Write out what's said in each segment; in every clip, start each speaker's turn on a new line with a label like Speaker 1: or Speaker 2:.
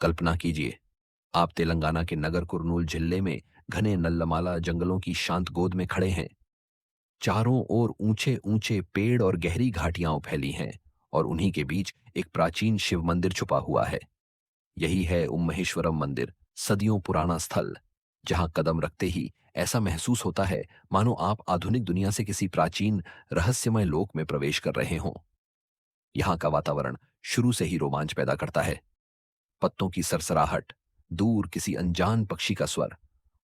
Speaker 1: कल्पना कीजिए, आप तेलंगाना के नगर कुर्नूल जिले में घने नल्लमाला जंगलों की शांत गोद में खड़े हैं। चारों ओर ऊंचे ऊंचे पेड़ और गहरी घाटियां फैली हैं, और उन्हीं के बीच एक प्राचीन शिव मंदिर छुपा हुआ है। यही है उम्महेश्वरम मंदिर, सदियों पुराना स्थल, जहां कदम रखते ही ऐसा महसूस होता है मानो आप आधुनिक दुनिया से किसी प्राचीन रहस्यमय लोक में प्रवेश कर रहे हों। यहाँ का वातावरण शुरू से ही रोमांच पैदा करता है। पत्तों की सरसराहट, दूर किसी अनजान पक्षी का स्वर,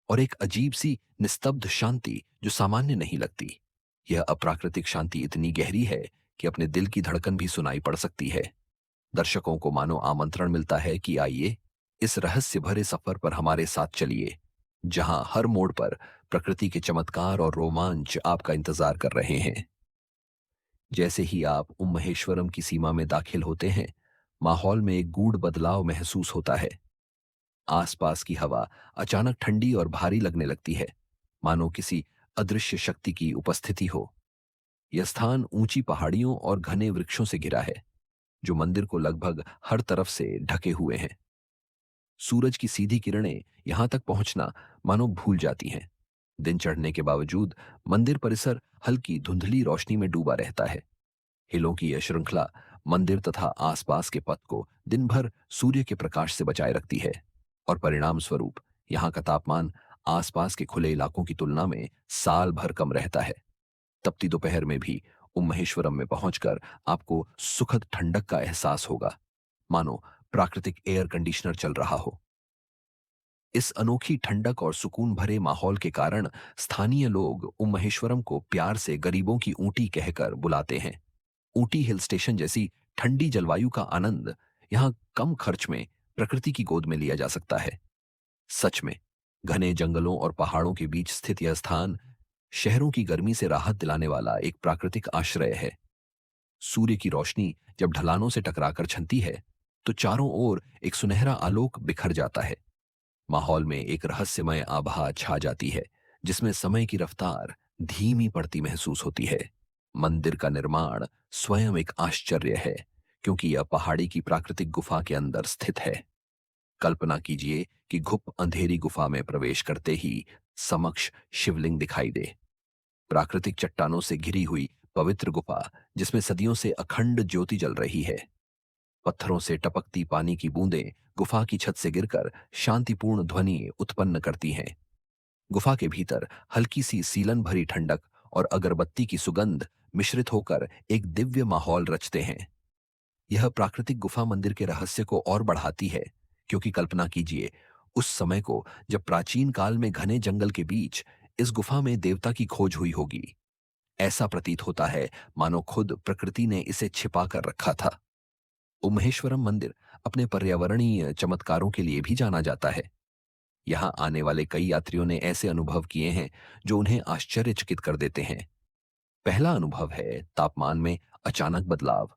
Speaker 1: और एक अजीब सी निस्तब्ध शांति जो सामान्य नहीं लगती। यह अप्राकृतिक शांति इतनी गहरी है कि अपने दिल की धड़कन भी सुनाई पड़ सकती है। दर्शकों को मानो आमंत्रण मिलता है कि आइए, इस रहस्य भरे सफर पर हमारे साथ चलिए, जहां हर मोड़ पर प्रकृति के चमत्कार और रोमांच आपका इंतजार कर रहे हैं। जैसे ही आप उम्महेश्वरम की सीमा में दाखिल होते हैं, माहौल में एक गूढ़ बदलाव महसूस होता है। आसपास की हवा अचानक ठंडी और भारी लगने लगती है, मानो किसी अदृश्य शक्ति की उपस्थिति हो। यह स्थान ऊंची पहाड़ियों और घने वृक्षों से घिरा है, जो मंदिर को लगभग हर तरफ से ढके हुए हैं। सूरज की सीधी किरणें यहां तक पहुंचना मानो भूल जाती हैं। दिन चढ़ने के बावजूद मंदिर परिसर हल्की धुंधली रोशनी में डूबा रहता है। हिलों की यह श्रृंखला मंदिर तथा आसपास के पथ को दिन भर सूर्य के प्रकाश से बचाए रखती है, और परिणाम स्वरूप यहाँ का तापमान आसपास के खुले इलाकों की तुलना में साल भर कम रहता है। तपती दोपहर में भी उम्महेश्वरम में पहुंचकर आपको सुखद ठंडक का एहसास होगा, मानो प्राकृतिक एयर कंडीशनर चल रहा हो। इस अनोखी ठंडक और सुकून भरे माहौल के कारण स्थानीय लोग उम्महेश्वरम को प्यार से गरीबों की ऊंटी कहकर बुलाते हैं। ऊटी हिल स्टेशन जैसी ठंडी जलवायु का आनंद यहाँ कम खर्च में प्रकृति की गोद में लिया जा सकता है। सच में, घने जंगलों और पहाड़ों के बीच स्थित यह स्थान शहरों की गर्मी से राहत दिलाने वाला एक प्राकृतिक आश्रय है। सूर्य की रोशनी जब ढलानों से टकराकर छनती है, तो चारों ओर एक सुनहरा आलोक बिखर जाता है। माहौल में एक रहस्यमय आभा छा जाती है, जिसमें समय की रफ्तार धीमी पड़ती महसूस होती है। मंदिर का निर्माण स्वयं एक आश्चर्य है, क्योंकि यह पहाड़ी की प्राकृतिक गुफा के अंदर स्थित है। कल्पना कीजिए कि घुप अंधेरी गुफा में प्रवेश करते ही समक्ष शिवलिंग दिखाई दे। प्राकृतिक चट्टानों से घिरी हुई पवित्र गुफा, जिसमें सदियों से अखंड ज्योति जल रही है। पत्थरों से टपकती पानी की बूंदें गुफा की छत से गिरकर शांतिपूर्ण ध्वनि उत्पन्न करती हैं। गुफा के भीतर हल्की सी सीलन भरी ठंडक और अगरबत्ती की सुगंध मिश्रित होकर एक दिव्य माहौल रचते हैं। यह प्राकृतिक गुफा मंदिर के रहस्य को और बढ़ाती है, क्योंकि कल्पना कीजिए उस समय को जब प्राचीन काल में घने जंगल के बीच इस गुफा में देवता की खोज हुई होगी। ऐसा प्रतीत होता है मानो खुद प्रकृति ने इसे छिपा कर रखा था। उम्हेश्वरम मंदिर अपने पर्यावरणीय चमत्कारों के लिए भी जाना जाता है। यहाँ आने वाले कई यात्रियों ने ऐसे अनुभव किए हैं जो उन्हें आश्चर्यचकित कर देते हैं। पहला अनुभव है तापमान में अचानक बदलाव।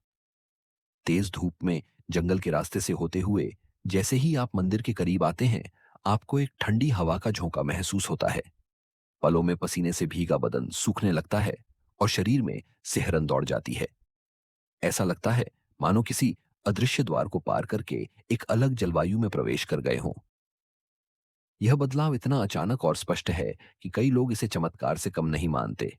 Speaker 1: तेज धूप में जंगल के रास्ते से होते हुए जैसे ही आप मंदिर के करीब आते हैं, आपको एक ठंडी हवा का झोंका महसूस होता है। पलों में पसीने से भीगा बदन सूखने लगता है, और शरीर में सिहरन दौड़ जाती है। ऐसा लगता है मानो किसी अदृश्य द्वार को पार करके एक अलग जलवायु में प्रवेश कर गए हों। यह बदलाव इतना अचानक और स्पष्ट है कि कई लोग इसे चमत्कार से कम नहीं मानते।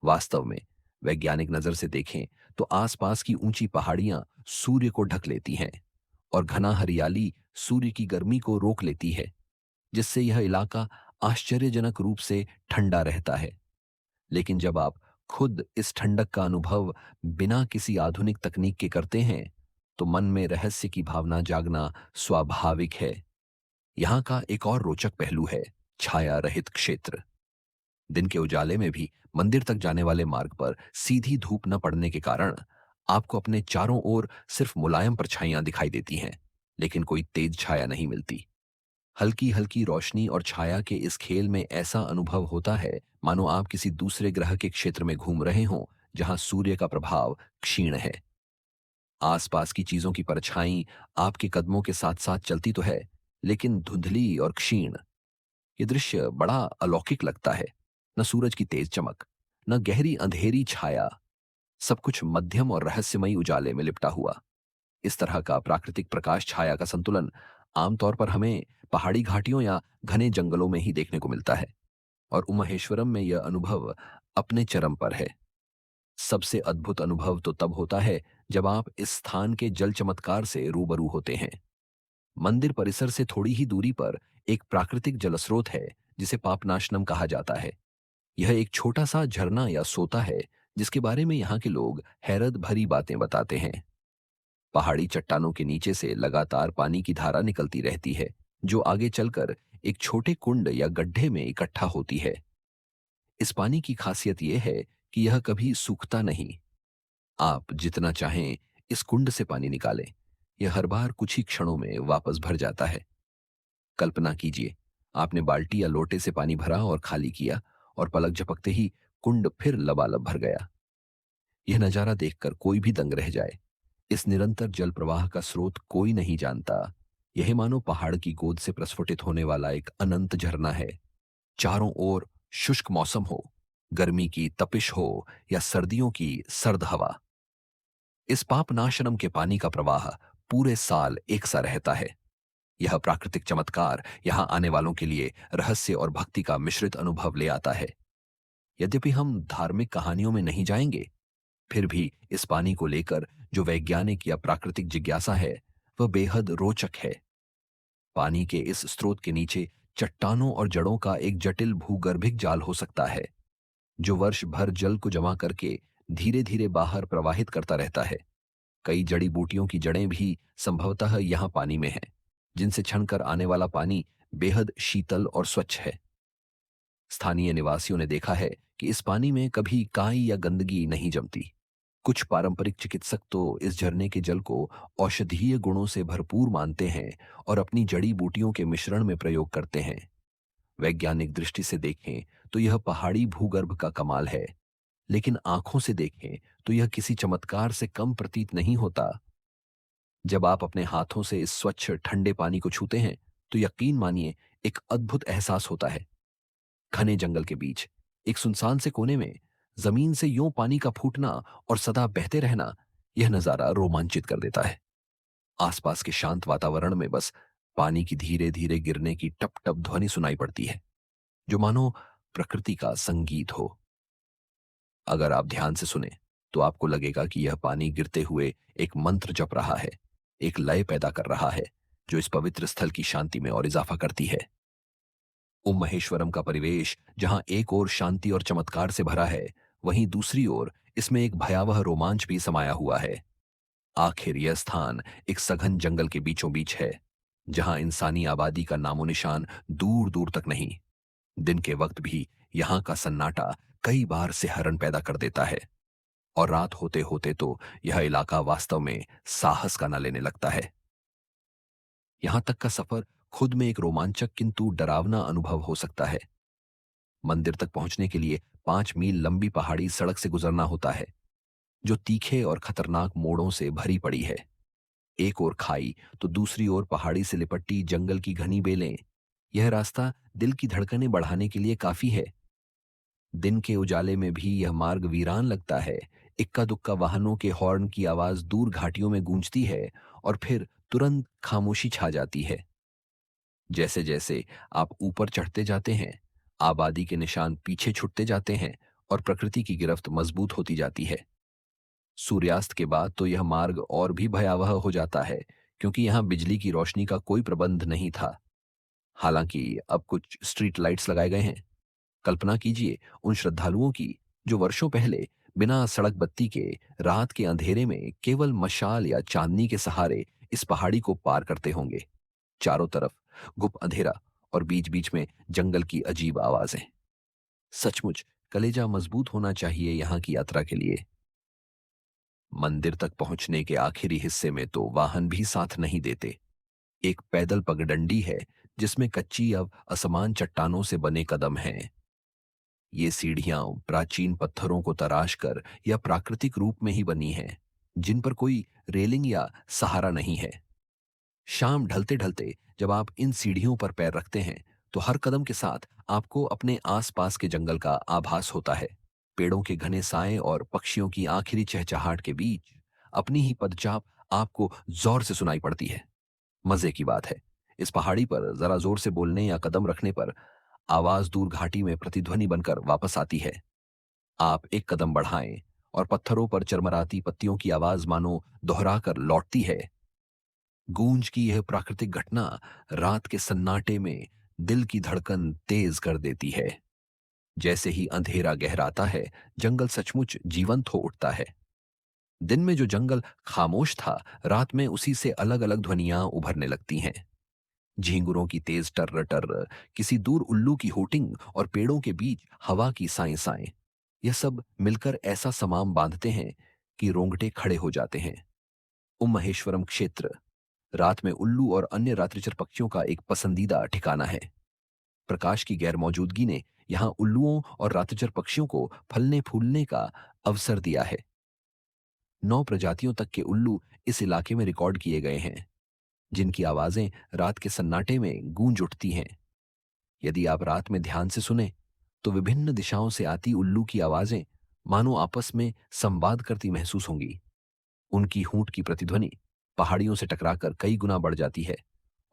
Speaker 1: वास्तव में, वैज्ञानिक नजर से देखें तो आसपास की ऊंची पहाड़ियां सूर्य को ढक लेती हैं, और घना हरियाली सूर्य की गर्मी को रोक लेती है, जिससे यह इलाका आश्चर्यजनक रूप से ठंडा रहता है। लेकिन जब आप खुद इस ठंडक का अनुभव बिना किसी आधुनिक तकनीक के करते हैं, तो मन में रहस्य की भावना जागना स्वाभाविक है। यहाँ का एक और रोचक पहलू है छाया रहित क्षेत्र। दिन के उजाले में भी मंदिर तक जाने वाले मार्ग पर सीधी धूप न पड़ने के कारण आपको अपने चारों ओर सिर्फ मुलायम परछाइयां दिखाई देती हैं, लेकिन कोई तेज छाया नहीं मिलती। हल्की हल्की रोशनी और छाया के इस खेल में ऐसा अनुभव होता है मानो आप किसी दूसरे ग्रह के क्षेत्र में घूम रहे हों, जहां सूर्य का प्रभाव क्षीण है। आसपास की चीजों की परछाई आपके कदमों के साथ साथ चलती तो है, लेकिन धुंधली और क्षीण। ये दृश्य बड़ा अलौकिक लगता है। न सूरज की तेज चमक, न गहरी अंधेरी छाया, सब कुछ मध्यम और रहस्यमयी उजाले में लिपटा हुआ। इस तरह का प्राकृतिक प्रकाश छाया का संतुलन आमतौर पर हमें पहाड़ी घाटियों या घने जंगलों में ही देखने को मिलता है, और उमाहेश्वरम में यह अनुभव अपने चरम पर है। सबसे अद्भुत अनुभव तो तब होता है जब आप इस स्थान के जल चमत्कार से रूबरू होते हैं। मंदिर परिसर से थोड़ी ही दूरी पर एक प्राकृतिक जलस्रोत है जिसे पापनाशनम कहा जाता है। यह एक छोटा सा झरना या सोता है जिसके बारे में यहाँ के लोग हैरत भरी बातें बताते हैं। पहाड़ी चट्टानों के नीचे से लगातार पानी की धारा निकलती रहती है, जो आगे चलकर एक छोटे कुंड या गड्ढे में इकट्ठा होती है। इस पानी की खासियत यह है कि यह कभी सूखता नहीं। आप जितना चाहें इस कुंड से पानी निकालें, यह हर बार कुछ ही क्षणों में वापस भर जाता है। कल्पना कीजिए, आपने बाल्टी या लोटे से पानी भरा और खाली किया, और पलक झपकते ही कुंड फिर लबालब भर गया। यह नजारा देखकर कोई भी दंग रह जाए। इस निरंतर जल प्रवाह का स्रोत कोई नहीं जानता। यह मानो पहाड़ की गोद से प्रस्फुटित होने वाला एक अनंत झरना है। चारों ओर शुष्क मौसम हो, गर्मी की तपिश हो या सर्दियों की सर्द हवा, इस पापनाशनम के पानी का प्रवाह पूरे साल एक सा रहता है। यह प्राकृतिक चमत्कार यहां आने वालों के लिए रहस्य और भक्ति का मिश्रित अनुभव ले आता है। यद्यपि हम धार्मिक कहानियों में नहीं जाएंगे, फिर भी इस पानी को लेकर जो वैज्ञानिक या प्राकृतिक जिज्ञासा है, वह बेहद रोचक है। पानी के इस स्रोत के नीचे चट्टानों और जड़ों का एक जटिल भूगर्भिक जाल हो सकता है, जो वर्ष भर जल को जमा करके धीरे धीरे बाहर प्रवाहित करता रहता है। कई जड़ी बूटियों की जड़ें भी संभवतः यहाँ पानी में हैं, जिनसे छनकर आने वाला पानी बेहद शीतल और स्वच्छ है। स्थानीय निवासियों ने देखा है कि इस पानी में कभी काई या गंदगी नहीं जमती। कुछ पारंपरिक चिकित्सक तो इस झरने के जल को औषधीय गुणों से भरपूर मानते हैं और अपनी जड़ी बूटियों के मिश्रण में प्रयोग करते हैं। वैज्ञानिक दृष्टि से देखें तो यह पहाड़ी भूगर्भ का कमाल है, लेकिन आंखों से देखें तो यह किसी चमत्कार से कम प्रतीत नहीं होता। जब आप अपने हाथों से इस स्वच्छ ठंडे पानी को छूते हैं, तो यकीन मानिए, एक अद्भुत एहसास होता है। घने जंगल के बीच एक सुनसान से कोने में जमीन से यूं पानी का फूटना और सदा बहते रहना, यह नजारा रोमांचित कर देता है। आसपास के शांत वातावरण में बस पानी की धीरे धीरे गिरने की टप टप ध्वनि सुनाई पड़ती है, जो मानो प्रकृति का संगीत हो। अगर आप ध्यान से सुने तो आपको लगेगा कि यह पानी गिरते हुए एक मंत्र जप रहा है, एक लय पैदा कर रहा है, जो इस पवित्र स्थल की शांति में और इजाफा करती है। उम महेश्वरम का परिवेश जहां एक ओर शांति और चमत्कार से भरा है, वहीं दूसरी ओर इसमें एक भयावह रोमांच भी समाया हुआ है। आखिर यह स्थान एक सघन जंगल के बीचों बीच है, जहां इंसानी आबादी का नामो निशान दूर दूर तक नहीं। दिन के वक्त भी यहां का सन्नाटा कई बार सिहरन पैदा कर देता है, और रात होते होते तो यह इलाका वास्तव में साहस का न लेने लगता है। यहां तक का सफर खुद में एक रोमांचक किंतु डरावना अनुभव हो सकता है। मंदिर तक पहुंचने के लिए 5 मील लंबी पहाड़ी सड़क से गुजरना होता है, जो तीखे और खतरनाक मोड़ों से भरी पड़ी है। एक ओर खाई तो दूसरी ओर पहाड़ी से लिपटी जंगल की घनी बेलें। यह रास्ता दिल की धड़कनें बढ़ाने के लिए काफी है। दिन के उजाले में भी यह मार्ग वीरान लगता है। इक्का दुक्का वाहनों के हॉर्न की आवाज दूर घाटियों में गूंजती है, और फिर तुरंत खामोशी छा जाती है। जैसे जैसे आप ऊपर चढ़ते जाते हैं, आबादी के निशान पीछे छुटते जाते हैं और प्रकृति की गिरफ्त मजबूत होती जाती है। सूर्यास्त के बाद तो यह मार्ग और भी भयावह हो जाता है, क्योंकि यहां बिजली की रोशनी का कोई प्रबंध नहीं था। हालांकि अब कुछ स्ट्रीट लाइट्स लगाए गए हैं। कल्पना कीजिए उन श्रद्धालुओं की जो वर्षों पहले बिना सड़क बत्ती के रात के अंधेरे में केवल मशाल या चांदनी के सहारे इस पहाड़ी को पार करते होंगे। चारों तरफ गुप अंधेरा, और बीच बीच में जंगल की अजीब आवाजें। सचमुच कलेजा मजबूत होना चाहिए यहां की यात्रा के लिए। मंदिर तक पहुंचने के आखिरी हिस्से में तो वाहन भी साथ नहीं देते। एक पैदल पगडंडी है, जिसमें कच्ची अब असमान चट्टानों से बने कदम हैं। ये सीढ़ियां प्राचीन पत्थरों को तराश कर या प्राकृतिक रूप में ही बनी हैं, जिन पर कोई रेलिंग या सहारा नहीं है। शाम ढलते ढलते जब आप इन सीढ़ियों पर पैर रखते हैं, तो हर कदम के साथ आपको अपने आसपास के जंगल का आभास होता है। पेड़ों के घने साए और पक्षियों की आखिरी चहचहाट के बीच अपनी ही पदचाप आपको जोर से सुनाई पड़ती है। मजे की बात है, इस पहाड़ी पर जरा जोर से बोलने या कदम रखने पर आवाज दूर घाटी में प्रतिध्वनि बनकर वापस आती है। आप एक कदम बढ़ाएं और पत्थरों पर चरमराती पत्तियों की आवाज मानो दोहरा कर लौटती है। गूंज की यह प्राकृतिक घटना रात के सन्नाटे में दिल की धड़कन तेज कर देती है। जैसे ही अंधेरा गहराता है, जंगल सचमुच जीवंत हो उठता है। दिन में जो जंगल खामोश था, रात में उसी से अलग अलग ध्वनियां उभरने लगती हैं। झींगुरों की तेज टर्र टर्र, किसी दूर उल्लू की होटिंग और पेड़ों के बीच हवा की साएं साएं, यह सब मिलकर ऐसा समाम बांधते हैं कि रोंगटे खड़े हो जाते हैं। महेश्वरम क्षेत्र रात में उल्लू और अन्य रात्रिचर पक्षियों का एक पसंदीदा ठिकाना है। प्रकाश की गैर मौजूदगी ने यहां उल्लुओं और रात्रिचर पक्षियों को फलने फूलने का अवसर दिया है। 9 प्रजातियों तक के उल्लू इस इलाके में रिकॉर्ड किए गए हैं, जिनकी आवाजें रात के सन्नाटे में गूंज उठती हैं। यदि आप रात में ध्यान से सुने, तो विभिन्न दिशाओं से आती उल्लू की आवाजें मानो आपस में संवाद करती महसूस होंगी। उनकी हूंट की प्रतिध्वनि पहाड़ियों से टकराकर कई गुना बढ़ जाती है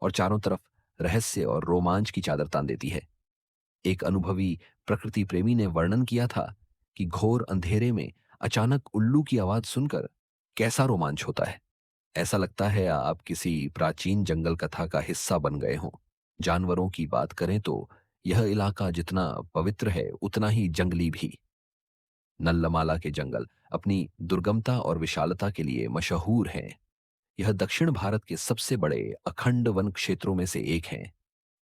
Speaker 1: और चारों तरफ रहस्य और रोमांच की चादर तान देती है। एक अनुभवी प्रकृति प्रेमी ने वर्णन किया था कि घोर अंधेरे में अचानक उल्लू की आवाज सुनकर कैसा रोमांच होता है। ऐसा लगता है आप किसी प्राचीन जंगल कथा का हिस्सा बन गए हों। जानवरों की बात करें तो यह इलाका जितना पवित्र है, उतना ही जंगली भी। नल्लमाला के जंगल अपनी दुर्गमता और विशालता के लिए मशहूर हैं। यह दक्षिण भारत के सबसे बड़े अखंड वन क्षेत्रों में से एक है।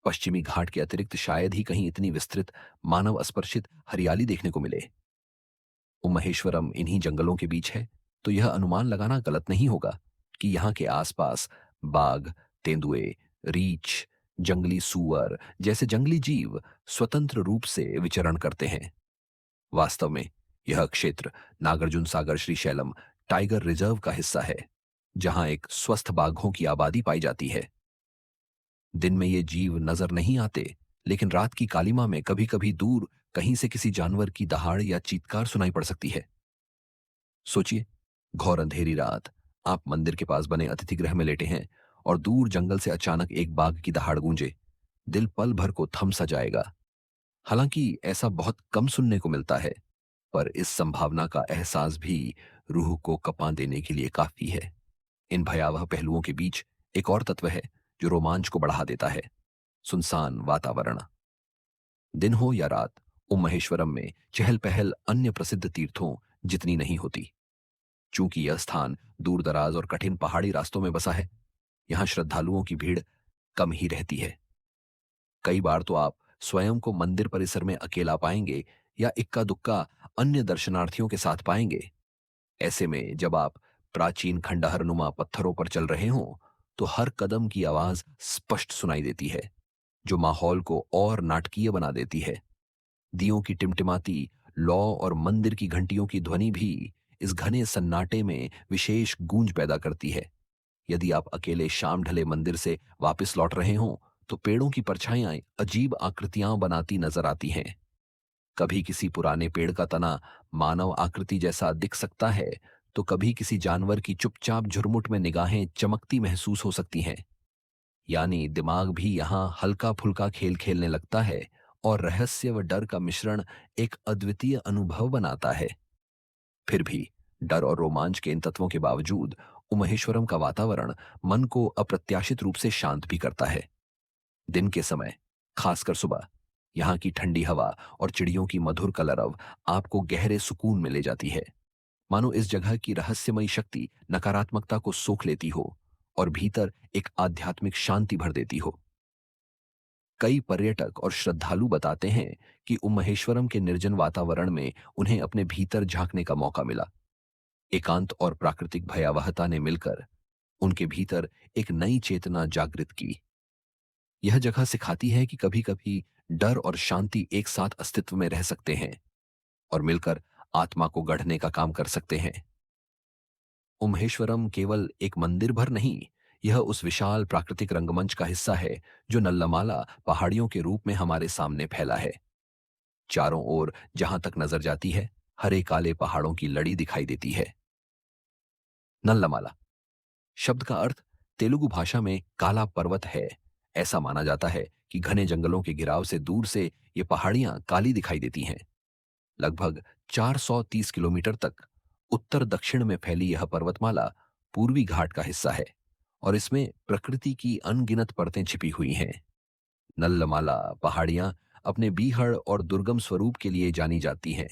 Speaker 1: पश्चिमी घाट के अतिरिक्त शायद ही कहीं इतनी विस्तृत मानव स्पर्शित हरियाली देखने को मिले। महेश्वरम इन्हीं जंगलों के बीच है, तो यह अनुमान लगाना गलत नहीं होगा कि यहाँ के आसपास बाघ, तेंदुए, रीछ, जंगली सूअर जैसे जंगली जीव स्वतंत्र रूप से विचरण करते हैं। वास्तव में यह क्षेत्र नागार्जुन सागर श्रीशैलम टाइगर रिजर्व का हिस्सा है, जहां एक स्वस्थ बाघों की आबादी पाई जाती है। दिन में ये जीव नजर नहीं आते, लेकिन रात की कालिमा में कभी कभी दूर कहीं से किसी जानवर की दहाड़ या चीत्कार सुनाई पड़ सकती है। सोचिए, घोर अंधेरी रात, आप मंदिर के पास बने अतिथि गृह में लेटे हैं और दूर जंगल से अचानक एक बाघ की दहाड़ गूंजे। दिल पल भर को थम सा जाएगा। हालांकि ऐसा बहुत कम सुनने को मिलता है, पर इस संभावना का एहसास भी रूह को कँपा देने के लिए काफी है। इन भयावह पहलुओं के बीच एक और तत्व है जो रोमांच को बढ़ा देता है: सुनसान वातावरण। दिन हो या रात, महेश्वरम में चहल पहल अन्य प्रसिद्ध तीर्थों जितनी नहीं होती। चूंकि यह स्थान दूर दराज और कठिन पहाड़ी रास्तों में बसा है, यहां श्रद्धालुओं की भीड़ कम ही रहती है। कई बार तो आप स्वयं को मंदिर परिसर में अकेला पाएंगे या इक्का दुक्का अन्य दर्शनार्थियों के साथ पाएंगे। ऐसे में जब आप प्राचीन खंडहरनुमा पत्थरों पर चल रहे हों, तो हर कदम की आवाज स्पष्ट सुनाई देती है, जो माहौल को और नाटकीय बना देती है। दियों की टिमटिमाती लौ और मंदिर की घंटियों की ध्वनि भी इस घने सन्नाटे में विशेष गूंज पैदा करती है। यदि आप अकेले शाम ढले मंदिर से वापस लौट रहे हों, तो पेड़ों की परछाइयां अजीब आकृतियां बनाती नजर आती हैं। कभी किसी पुराने पेड़ का तना मानव आकृति जैसा दिख सकता है, तो कभी किसी जानवर की चुपचाप झुरमुट में निगाहें चमकती महसूस हो सकती हैं। यानी दिमाग भी यहां हल्का फुल्का खेल खेलने लगता है और रहस्य व डर का मिश्रण एक अद्वितीय अनुभव बनाता है। फिर भी डर और रोमांच के इन तत्वों के बावजूद महेश्वरम का वातावरण मन को अप्रत्याशित रूप से शांत भी करता है। दिन के समय, खासकर सुबह, यहाँ की ठंडी हवा और चिड़ियों की मधुर कलरव आपको गहरे सुकून में ले जाती है। मानो इस जगह की रहस्यमयी शक्ति नकारात्मकता को सोख लेती हो और भीतर एक आध्यात्मिक शांति भर देती हो। कई पर्यटक और श्रद्धालु बताते हैं कि महेश्वरम के निर्जन वातावरण में उन्हें अपने भीतर झांकने का मौका मिला। एकांत और प्राकृतिक भयावहता ने मिलकर उनके भीतर एक नई चेतना जागृत की। यह जगह सिखाती है कि कभी कभी डर और शांति एक साथ अस्तित्व में रह सकते हैं और मिलकर आत्मा को गढ़ने का काम कर सकते हैं। महेश्वरम केवल एक मंदिर भर नहीं, यह उस विशाल प्राकृतिक रंगमंच का हिस्सा है जो नल्लमाला पहाड़ियों के रूप में हमारे सामने फैला है। चारों ओर जहां तक नजर जाती है, हरे काले पहाड़ों की लड़ी दिखाई देती है। नल्लमाला शब्द का अर्थ तेलुगु भाषा में काला पर्वत है। ऐसा माना जाता है कि घने जंगलों के गिराव से दूर से ये पहाड़ियां काली दिखाई देती हैं। लगभग 430 किलोमीटर तक उत्तर दक्षिण में फैली यह पर्वतमाला पूर्वी घाट का हिस्सा है और इसमें प्रकृति की अनगिनत परतें छिपी हुई हैं। नल्लमाला पहाड़ियां अपने बीहड़ और दुर्गम स्वरूप के लिए जानी जाती हैं।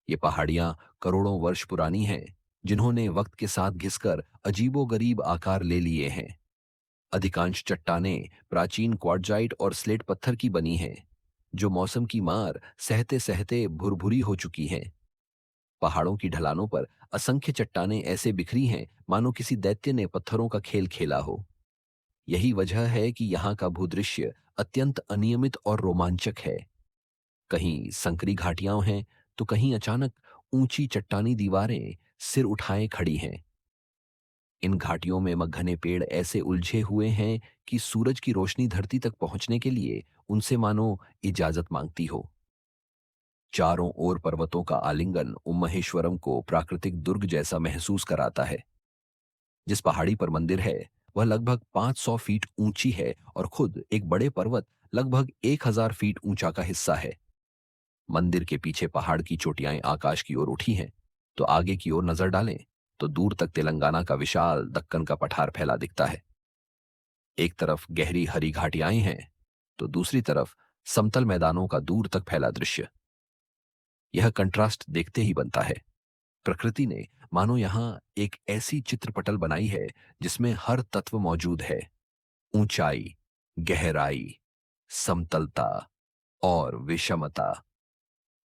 Speaker 1: ये पहाड़ियां करोड़ों वर्ष पुरानी हैं, जिन्होंने वक्त के साथ घिसकर अजीबोगरीब आकार ले लिए हैं। अधिकांश चट्टानें प्राचीन क्वार्टजाइट और स्लेट पत्थर की बनी हैं, जो मौसम की मार सहते सहते भुरभुरी हो चुकी हैं। पहाड़ों की ढलानों पर असंख्य चट्टानें ऐसे बिखरी हैं मानो किसी दैत्य ने पत्थरों का खेल खेला हो। यही वजह है कि यहाँ का भूदृश्य अत्यंत अनियमित और रोमांचक है। कहीं संकरी घाटियां हैं तो कहीं अचानक ऊंची चट्टानी दीवारें सिर उठाए खड़ी हैं। इन घाटियों में घने पेड़ ऐसे उलझे हुए हैं कि सूरज की रोशनी धरती तक पहुंचने के लिए उनसे मानो इजाजत मांगती हो। चारों ओर पर्वतों का आलिंगन उम्महेश्वरम को प्राकृतिक दुर्ग जैसा महसूस कराता है। जिस पहाड़ी पर मंदिर है वह लगभग 500 फीट ऊंची है और खुद एक बड़े पर्वत लगभग 1000 फीट ऊंचा का हिस्सा है। मंदिर के पीछे पहाड़ की चोटियां आकाश की ओर उठी हैं, तो आगे की ओर नजर डालें तो दूर तक तेलंगाना का विशाल दक्कन का पठार फैला दिखता है। एक तरफ गहरी हरी घाटियां हैं तो दूसरी तरफ समतल मैदानों का दूर तक फैला दृश्य। यह कंट्रास्ट देखते ही बनता है। प्रकृति ने मानो यहां एक ऐसी चित्रपटल बनाई है जिसमें हर तत्व मौजूद है। ऊंचाई, गहराई, समतलता और विषमता।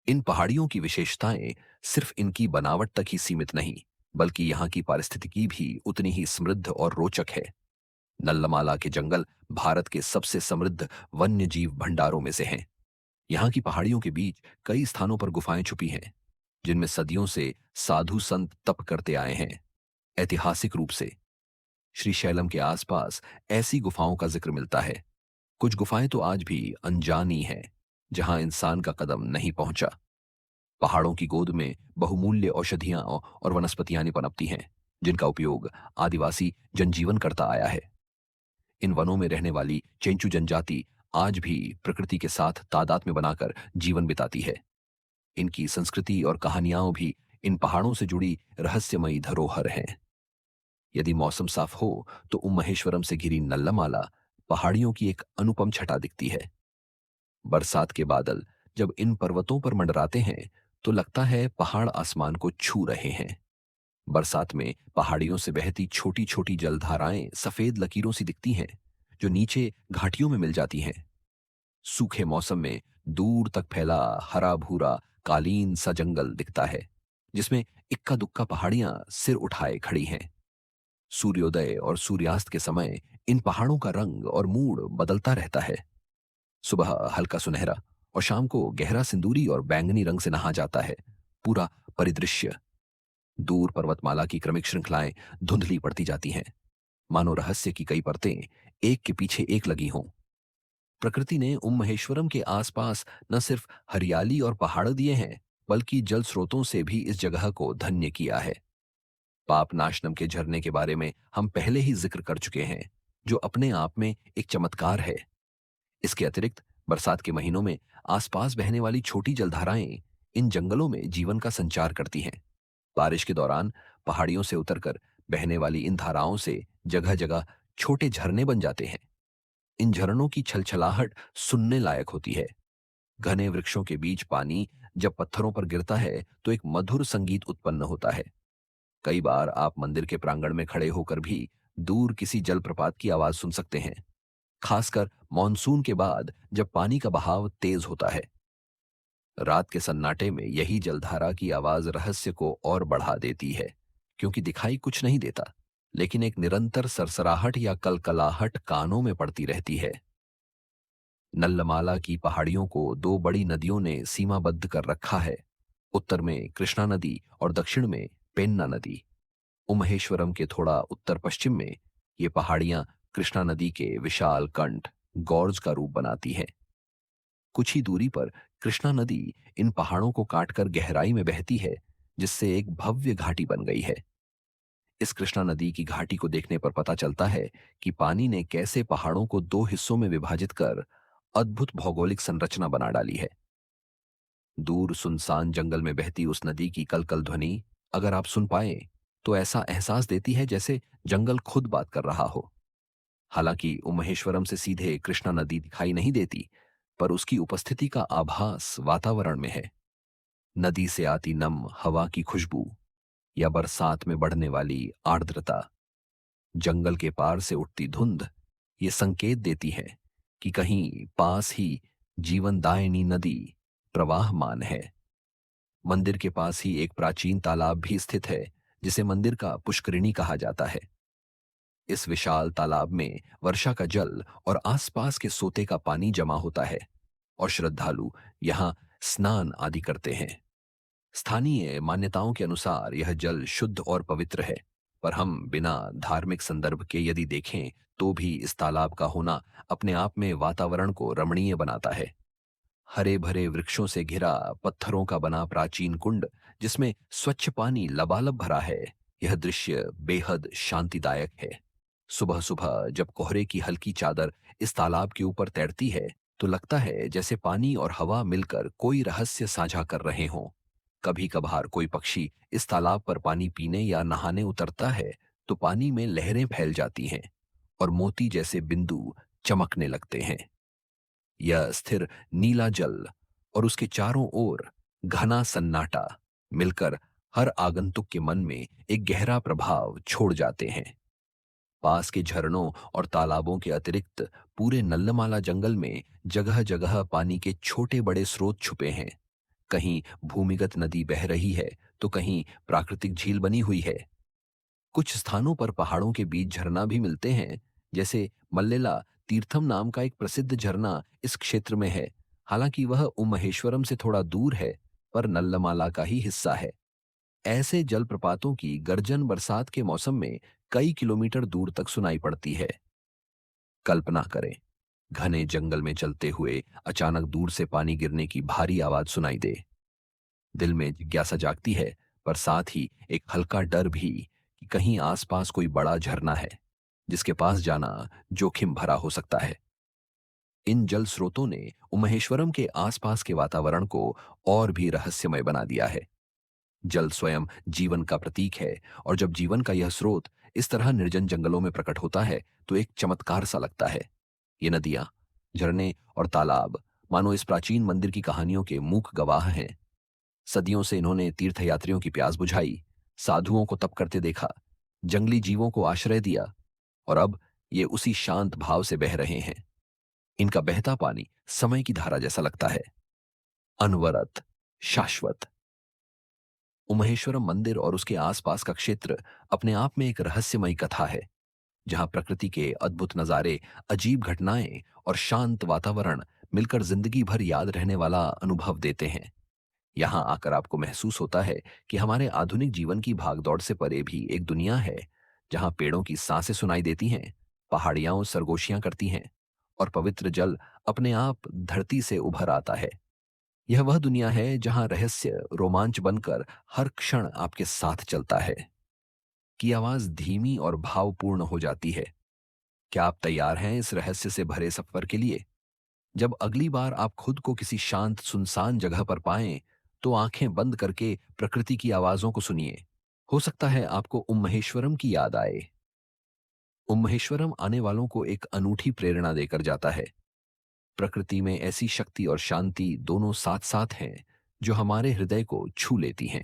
Speaker 1: इन पहाड़ियों की विशेषताएं सिर्फ इनकी बनावट तक ही सीमित नहीं, बल्कि यहाँ की पारिस्थितिकी भी उतनी ही समृद्ध और रोचक है। नल्लमाला के जंगल भारत के सबसे समृद्ध वन्य जीव भंडारों में से हैं। यहाँ की पहाड़ियों के बीच कई स्थानों पर गुफाएं छुपी हैं, जिनमें सदियों से साधु संत तप करते आए हैं। ऐतिहासिक रूप से श्रीशैलम के आसपास ऐसी गुफाओं का जिक्र मिलता है। कुछ गुफाएं तो आज भी अनजानी हैं, जहां इंसान का कदम नहीं पहुंचा। पहाड़ों की गोद में बहुमूल्य औषधियां और वनस्पतियां पनपती हैं, जिनका उपयोग आदिवासी जनजीवन करता आया है। इन वनों में रहने वाली चेंचू जनजाति आज भी प्रकृति के साथ तादात्म्य बनाकर जीवन बिताती है। इनकी संस्कृति और कहानियां भी इन पहाड़ों से जुड़ी रहस्यमयी धरोहर हैं। यदि मौसम साफ हो तो उम्महेश्वरम से घिरी नल्लमाला पहाड़ियों की एक अनुपम छटा दिखती है। बरसात के बादल जब इन पर्वतों पर मंडराते हैं तो लगता है पहाड़ आसमान को छू रहे हैं। बरसात में पहाड़ियों से बहती छोटी छोटी जलधाराएं सफेद लकीरों सी दिखती हैं, जो नीचे घाटियों में मिल जाती हैं। सूखे मौसम में दूर तक फैला हरा भूरा कालीन सा जंगल दिखता है, जिसमें इक्का दुक्का पहाड़ियां सिर उठाए खड़ी हैं। सूर्योदय और सूर्यास्त के समय इन पहाड़ों का रंग और मूड बदलता रहता है। सुबह हल्का सुनहरा और शाम को गहरा सिंदूरी और बैंगनी रंग से नहा जाता है। पूरा परिदृश्य। दूर पर्वतमाला की क्रमिक श्रृंखलाएं धुंधली पड़ती जाती हैं, मानो रहस्य की कई परतें एक के पीछे एक लगी हों। प्रकृति ने उम्महेश्वरम के आसपास न सिर्फ हरियाली और पहाड़ दिए हैं, बल्कि जल स्रोतों से भी इस जगह को धन्य किया है। पाप नाशनम के झरने के बारे में हम पहले ही जिक्र कर चुके हैं, जो अपने आप में एक चमत्कार है। इसके अतिरिक्त बरसात के महीनों में आसपास बहने वाली छोटी जलधाराएं इन जंगलों में जीवन का संचार करती हैं। बारिश के दौरान पहाड़ियों से उतरकर बहने वाली इन धाराओं से जगह जगह छोटे झरने बन जाते हैं। इन झरनों की छलछलाहट सुनने लायक होती है। घने वृक्षों के बीच पानी जब पत्थरों पर गिरता है तो एक मधुर संगीत उत्पन्न होता है। कई बार आप मंदिर के प्रांगण में खड़े होकर भी दूर किसी जलप्रपात की आवाज सुन सकते हैं, खासकर मॉनसून के बाद जब पानी का बहाव तेज होता है। रात के सन्नाटे में यही जलधारा की आवाज रहस्य को और बढ़ा देती है, क्योंकि दिखाई कुछ नहीं देता, लेकिन एक निरंतर सरसराहट या कलकलाहट कानों में पड़ती रहती है। नल्लमाला की पहाड़ियों को दो बड़ी नदियों ने सीमाबद्ध कर रखा है। उत्तर में कृष्णा नदी और दक्षिण में पेन्ना नदी। उमहेश्वरम के थोड़ा उत्तर पश्चिम में ये पहाड़ियां कृष्णा नदी के विशाल कंठ गॉर्ज का रूप बनाती हैं। कुछ ही दूरी पर कृष्णा नदी इन पहाड़ों को काटकर गहराई में बहती है, जिससे एक भव्य घाटी बन गई है। इस कृष्णा नदी की घाटी को देखने पर पता चलता है कि पानी ने कैसे पहाड़ों को दो हिस्सों में विभाजित कर अद्भुत भौगोलिक संरचना बना डाली है। दूर सुनसान जंगल में बहती उस नदी की कलकल ध्वनि अगर आप सुन पाए तो ऐसा एहसास देती है जैसे जंगल खुद बात कर रहा हो। हालांकि उमहेश्वरम से सीधे कृष्णा नदी दिखाई नहीं देती, पर उसकी उपस्थिति का आभास वातावरण में है। नदी से आती नम हवा की खुशबू या बरसात में बढ़ने वाली आर्द्रता, जंगल के पार से उठती धुंध, ये संकेत देती है कि कहीं पास ही जीवनदायिनी नदी प्रवाहमान है। मंदिर के पास ही एक प्राचीन तालाब भी स्थित है, जिसे मंदिर का पुष्करिणी कहा जाता है। इस विशाल तालाब में वर्षा का जल और आसपास के सोते का पानी जमा होता है और श्रद्धालु यहाँ स्नान आदि करते हैं। स्थानीय मान्यताओं के अनुसार यह जल शुद्ध और पवित्र है, पर हम बिना धार्मिक संदर्भ के यदि देखें तो भी इस तालाब का होना अपने आप में वातावरण को रमणीय बनाता है। हरे भरे वृक्षों से घिरा पत्थरों का बना प्राचीन कुंड, जिसमें स्वच्छ पानी लबालब भरा है, यह दृश्य बेहद शांतिदायक है। सुबह सुबह जब कोहरे की हल्की चादर इस तालाब के ऊपर तैरती है तो लगता है जैसे पानी और हवा मिलकर कोई रहस्य साझा कर रहे हों। कभी कभार कोई पक्षी इस तालाब पर पानी पीने या नहाने उतरता है तो पानी में लहरें फैल जाती हैं और मोती जैसे बिंदु चमकने लगते हैं। यह स्थिर नीला जल और उसके चारों ओर घना सन्नाटा मिलकर हर आगंतुक के मन में एक गहरा प्रभाव छोड़ जाते हैं। पास के झरनों और तालाबों के अतिरिक्त पूरे नल्लमाला जंगल में जगह जगह पानी के छोटे बड़े स्रोत छुपे हैं। कहीं भूमिगत नदी बह रही है तो कहीं प्राकृतिक झील बनी हुई है। कुछ स्थानों पर पहाड़ों के बीच झरना भी मिलते हैं, जैसे मल्लेला तीर्थम नाम का एक प्रसिद्ध झरना इस क्षेत्र में है। हालांकि वह उमहेश्वरम से थोड़ा दूर है, पर नल्लमाला का ही हिस्सा है। ऐसे जलप्रपातों की गर्जन बरसात के मौसम में कई किलोमीटर दूर तक सुनाई पड़ती है। कल्पना करें, घने जंगल में चलते हुए अचानक दूर से पानी गिरने की भारी आवाज सुनाई दे। दिल में जिज्ञासा जागती है, पर साथ ही एक हल्का डर भी कि कहीं आसपास कोई बड़ा झरना है जिसके पास जाना जोखिम भरा हो सकता है। इन जल स्रोतों ने उमहेश्वरम के आसपास के वातावरण को और भी रहस्यमय बना दिया है। जल स्वयं जीवन का प्रतीक है, और जब जीवन का यह स्रोत इस तरह निर्जन जंगलों में प्रकट होता है तो एक चमत्कार सा लगता है। ये नदियां, झरने और तालाब मानो इस प्राचीन मंदिर की कहानियों के मूक गवाह हैं। सदियों से इन्होंने तीर्थयात्रियों की प्यास बुझाई, साधुओं को तप करते देखा, जंगली जीवों को आश्रय दिया, और अब ये उसी शांत भाव से बह रहे हैं। इनका बहता पानी समय की धारा जैसा लगता है, अनवरत, शाश्वत। उमहेश्वरम मंदिर और उसके आसपास का क्षेत्र अपने आप में एक रहस्यमयी कथा है, जहां प्रकृति के अद्भुत नजारे, अजीब घटनाएं और शांत वातावरण मिलकर जिंदगी भर याद रहने वाला अनुभव देते हैं। यहां आकर आपको महसूस होता है कि हमारे आधुनिक जीवन की भागदौड़ से परे भी एक दुनिया है, जहां पेड़ों की सांसें सुनाई देती हैं, पहाड़ियां सरगोशियां करती हैं और पवित्र जल अपने आप धरती से उभर आता है। यह वह दुनिया है जहां रहस्य रोमांच बनकर हर क्षण आपके साथ चलता है। की आवाज धीमी और भावपूर्ण हो जाती है। क्या आप तैयार हैं इस रहस्य से भरे सफर के लिए? जब अगली बार आप खुद को किसी शांत सुनसान जगह पर पाएं, तो आंखें बंद करके प्रकृति की आवाजों को सुनिए। हो सकता है आपको उम्महेश्वरम की याद आए। उम्महेश्वरम आने वालों को एक अनूठी प्रेरणा देकर जाता है। प्रकृति में ऐसी शक्ति और शांति दोनों साथ साथ हैं जो हमारे हृदय को छू लेती हैं।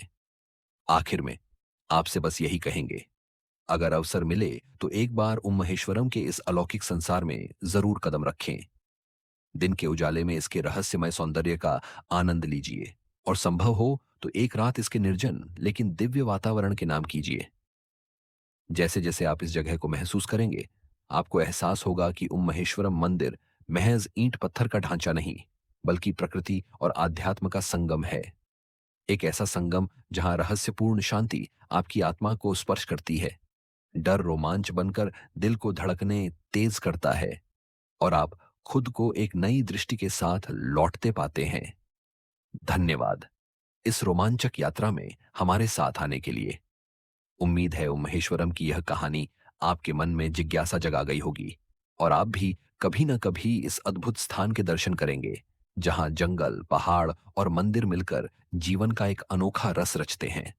Speaker 1: आखिर में आपसे बस यही कहेंगे, अगर अवसर मिले तो एक बार उम्महेश्वरम के इस अलौकिक संसार में जरूर कदम रखें। दिन के उजाले में इसके रहस्यमय सौंदर्य का आनंद लीजिए, और संभव हो तो एक रात इसके निर्जन लेकिन दिव्य वातावरण के नाम कीजिए। जैसे जैसे आप इस जगह को महसूस करेंगे, आपको एहसास होगा कि उम्महेश्वरम मंदिर महज ईंट पत्थर का ढांचा नहीं, बल्कि प्रकृति और आध्यात्म का संगम है। एक ऐसा संगम जहां रहस्यपूर्ण शांति आपकी आत्मा को स्पर्श करती है, डर रोमांच बनकर दिल को धड़कने तेज करता है, और आप खुद को एक नई दृष्टि के साथ लौटते पाते हैं। धन्यवाद इस रोमांचक यात्रा में हमारे साथ आने के लिए। उम्मीद है महेश्वरम की यह कहानी आपके मन में जिज्ञासा जगा गई होगी और आप भी कभी न कभी इस अद्भुत स्थान के दर्शन करेंगे, जहां जंगल, पहाड़ और मंदिर मिलकर जीवन का एक अनोखा रस रचते हैं।